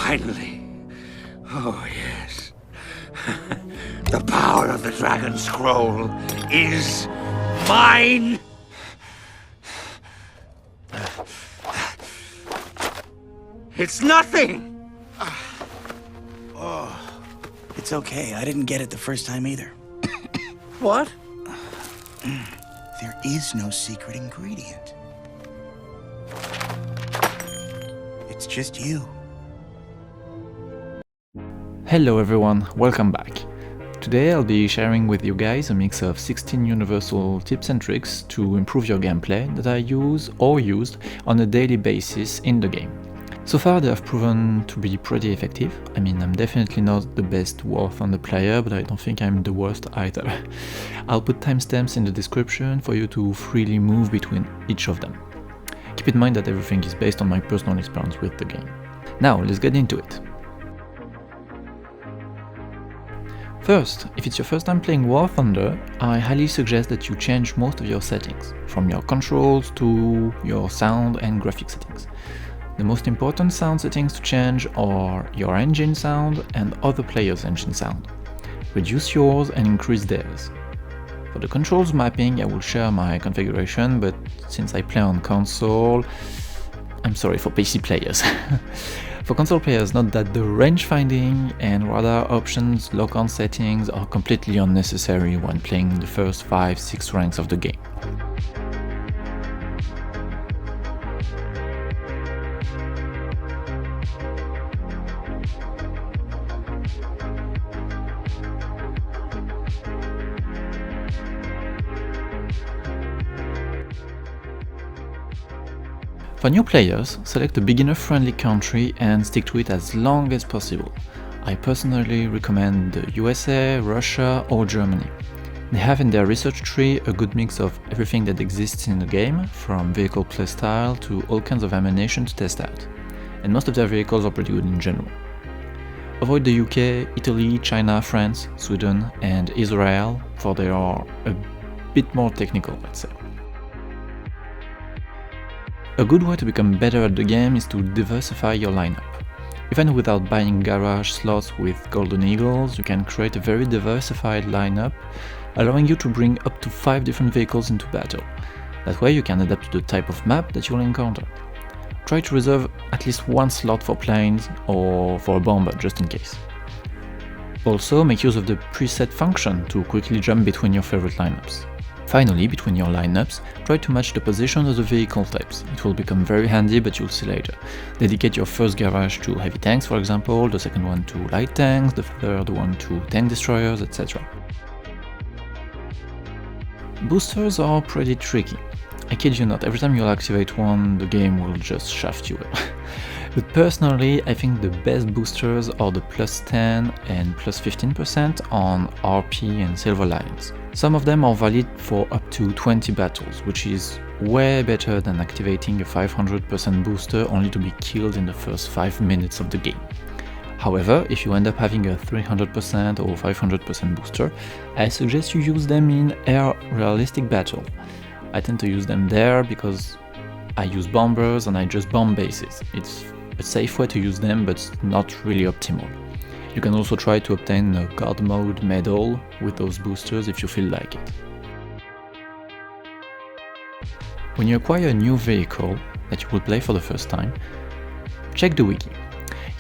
Finally. Oh, yes. The power of the Dragon Scroll is mine! It's nothing! It's okay. I didn't get it the first time either. What? There is no secret ingredient. It's just you. Hello everyone, welcome back. Today I'll be sharing with you guys a mix of 16 universal tips and tricks to improve your gameplay that I use or used on a daily basis in the game. So far they have proven to be pretty effective. I mean, I'm definitely not the best War Thunder player, but I don't think I'm the worst either. I'll put timestamps in the description for you to freely move between each of them. Keep in mind that everything is based on my personal experience with the game. Now, let's get into it. First, if it's your first time playing War Thunder, I highly suggest that you change most of your settings, from your controls to your sound and graphic settings. The most important sound settings to change are your engine sound and other players' engine sound. Reduce yours and increase theirs. For the controls mapping, I will share my configuration, but since I play on console, I'm sorry for PC players. For console players, note that the range finding and radar options lock-on settings are completely unnecessary when playing the first 5-6 ranks of the game. For new players, select a beginner-friendly country and stick to it as long as possible. I personally recommend the USA, Russia or Germany. They have in their research tree a good mix of everything that exists in the game, from vehicle playstyle to all kinds of ammunition to test out. And most of their vehicles are pretty good in general. Avoid the UK, Italy, China, France, Sweden and Israel, for they are a bit more technical, let's say. A good way to become better at the game is to diversify your lineup. Even without buying garage slots with Golden Eagles, you can create a very diversified lineup, allowing you to bring up to 5 different vehicles into battle. That way you can adapt to the type of map that you'll encounter. Try to reserve at least one slot for planes or for a bomber, just in case. Also, make use of the preset function to quickly jump between your favorite lineups. Finally, between your lineups, try to match the position of the vehicle types. It will become very handy, but you'll see later. Dedicate your first garage to heavy tanks, for example, the second one to light tanks, the third one to tank destroyers, etc. Boosters are pretty tricky. I kid you not, every time you'll activate one, the game will just shaft you. But personally, I think the best boosters are the +10 and +15% on RP and Silver Lions. Some of them are valid for up to 20 battles, which is way better than activating a 500% booster only to be killed in the first 5 minutes of the game. However, if you end up having a 300% or 500% booster, I suggest you use them in air realistic battle. I tend to use them there because I use bombers and I just bomb bases. It's a safe way to use them, but not really optimal. You can also try to obtain a God Mode medal with those boosters if you feel like it. When you acquire a new vehicle that you will play for the first time, check the wiki.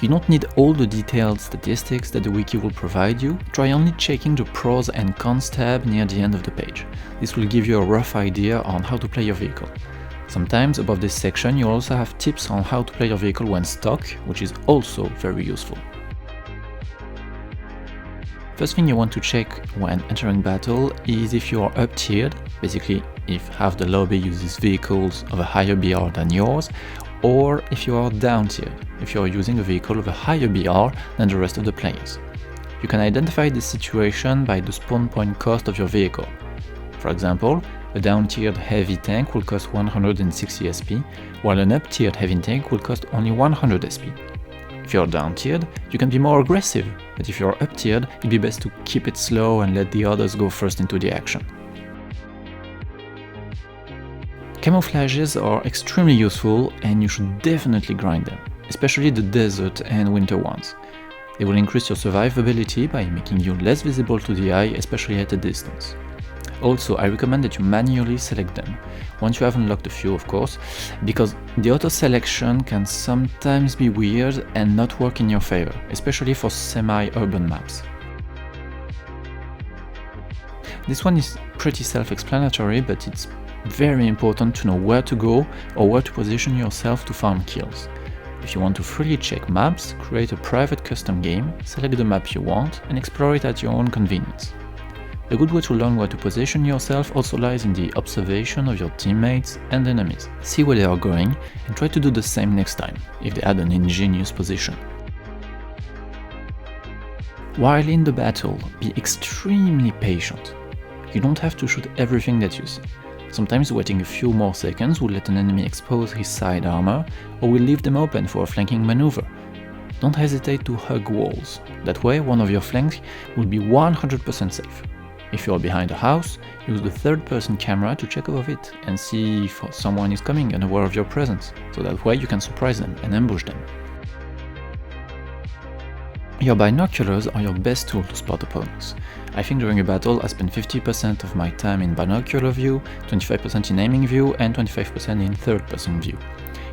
You don't need all the detailed statistics that the wiki will provide you, try only checking the pros and cons tab near the end of the page. This will give you a rough idea on how to play your vehicle. Sometimes above this section you also have tips on how to play your vehicle when stock, which is also very useful. First thing you want to check when entering battle is if you are up-tiered, basically if half the lobby uses vehicles of a higher BR than yours, or if you are down-tiered, if you are using a vehicle of a higher BR than the rest of the players. You can identify this situation by the spawn point cost of your vehicle. For example, a down-tiered heavy tank will cost 160 SP, while an up-tiered heavy tank will cost only 100 SP. If you're down-tiered, you can be more aggressive, but if you're up-tiered, it'd be best to keep it slow and let the others go first into the action. Camouflages are extremely useful and you should definitely grind them. especially the desert and winter ones. They will increase your survivability by making you less visible to the eye, especially at a distance. Also, I recommend that you manually select them, once you have unlocked a few of course, because the auto-selection can sometimes be weird and not work in your favor, especially for semi-urban maps. This one is pretty self-explanatory, but it's very important to know where to go or where to position yourself to farm kills. If you want to freely check maps, create a private custom game, select the map you want, and explore it at your own convenience. A good way to learn where to position yourself also lies in the observation of your teammates and enemies. See where they are going and try to do the same next time, if they had an ingenious position. While in the battle, be extremely patient. You don't have to shoot everything that you see. Sometimes waiting a few more seconds will let an enemy expose his side armor, or will leave them open for a flanking maneuver. Don't hesitate to hug walls. That way, one of your flanks will be 100% safe. If you are behind a house, use the third-person camera to check above it and see if someone is coming unaware of your presence, so that way you can surprise them and ambush them. Your binoculars are your best tool to spot opponents. I think during a battle I spend 50% of my time in binocular view, 25% in aiming view and 25% in third-person view.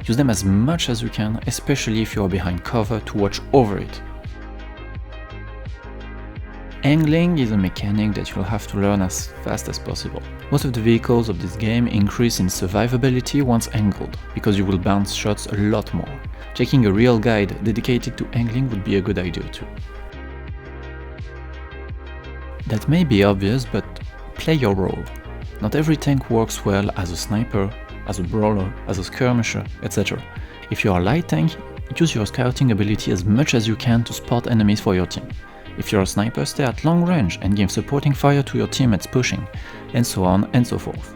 Use them as much as you can, especially if you are behind cover, to watch over it. Angling is a mechanic that you'll have to learn as fast as possible. Most of the vehicles of this game increase in survivability once angled, because you will bounce shots a lot more. Checking a real guide dedicated to angling would be a good idea too. That may be obvious, but play your role. Not every tank works well as a sniper, as a brawler, as a skirmisher, etc. If you are a light tank, use your scouting ability as much as you can to spot enemies for your team. If you're a sniper, stay at long range and give supporting fire to your teammates pushing, and so on and so forth.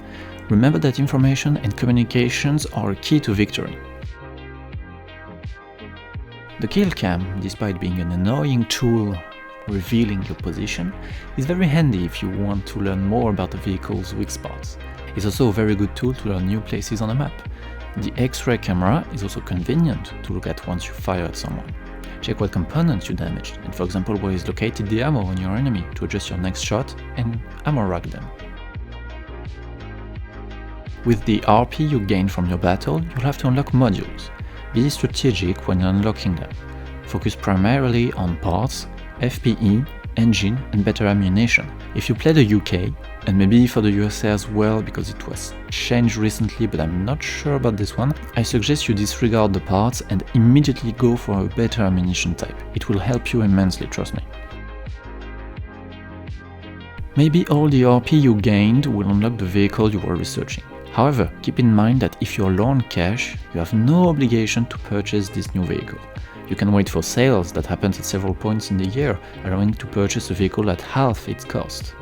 Remember that information and communications are key to victory. The kill cam, despite being an annoying tool revealing your position, is very handy if you want to learn more about the vehicle's weak spots. It's also a very good tool to learn new places on a map. The X-ray camera is also convenient to look at once you fire at someone. Check what components you damaged, and for example where is located the ammo on your enemy to adjust your next shot and ammo rack them. With the RP you gain from your battle, you'll have to unlock modules. Be strategic when unlocking them. Focus primarily on parts, FPE, engine and better ammunition. If you play the UK, and maybe for the USA as well because it was changed recently but I'm not sure about this one, I suggest you disregard the parts and immediately go for a better ammunition type. It will help you immensely, trust me. Maybe all the RP you gained will unlock the vehicle you were researching. However, keep in mind that if you're low on cash, you have no obligation to purchase this new vehicle. You can wait for sales that happens at several points in the year, allowing to purchase a vehicle at half its cost.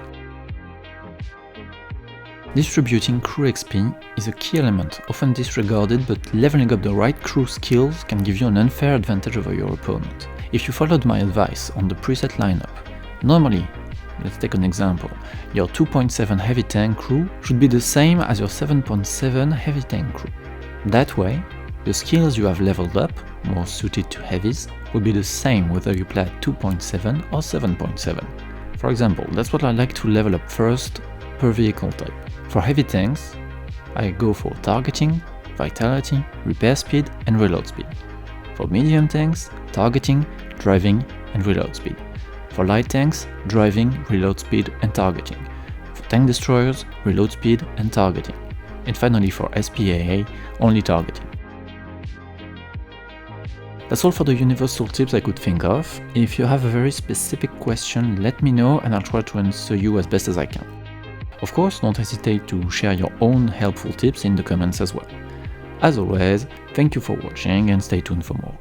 Distributing crew XP is a key element, often disregarded, but leveling up the right crew skills can give you an unfair advantage over your opponent. If you followed my advice on the preset lineup, normally, let's take an example, your 2.7 heavy tank crew should be the same as your 7.7 heavy tank crew. That way, the skills you have leveled up, more suited to heavies, will be the same whether you play at 2.7 or 7.7. For example, that's what I like to level up first per vehicle type. For heavy tanks, I go for targeting, vitality, repair speed and reload speed. For medium tanks, targeting, driving and reload speed. For light tanks, driving, reload speed and targeting. For tank destroyers, reload speed and targeting. And finally for SPAA, only targeting. That's all for the universal tips I could think of. If you have a very specific question, let me know and I'll try to answer you as best as I can. Of course, don't hesitate to share your own helpful tips in the comments as well. As always, thank you for watching and stay tuned for more.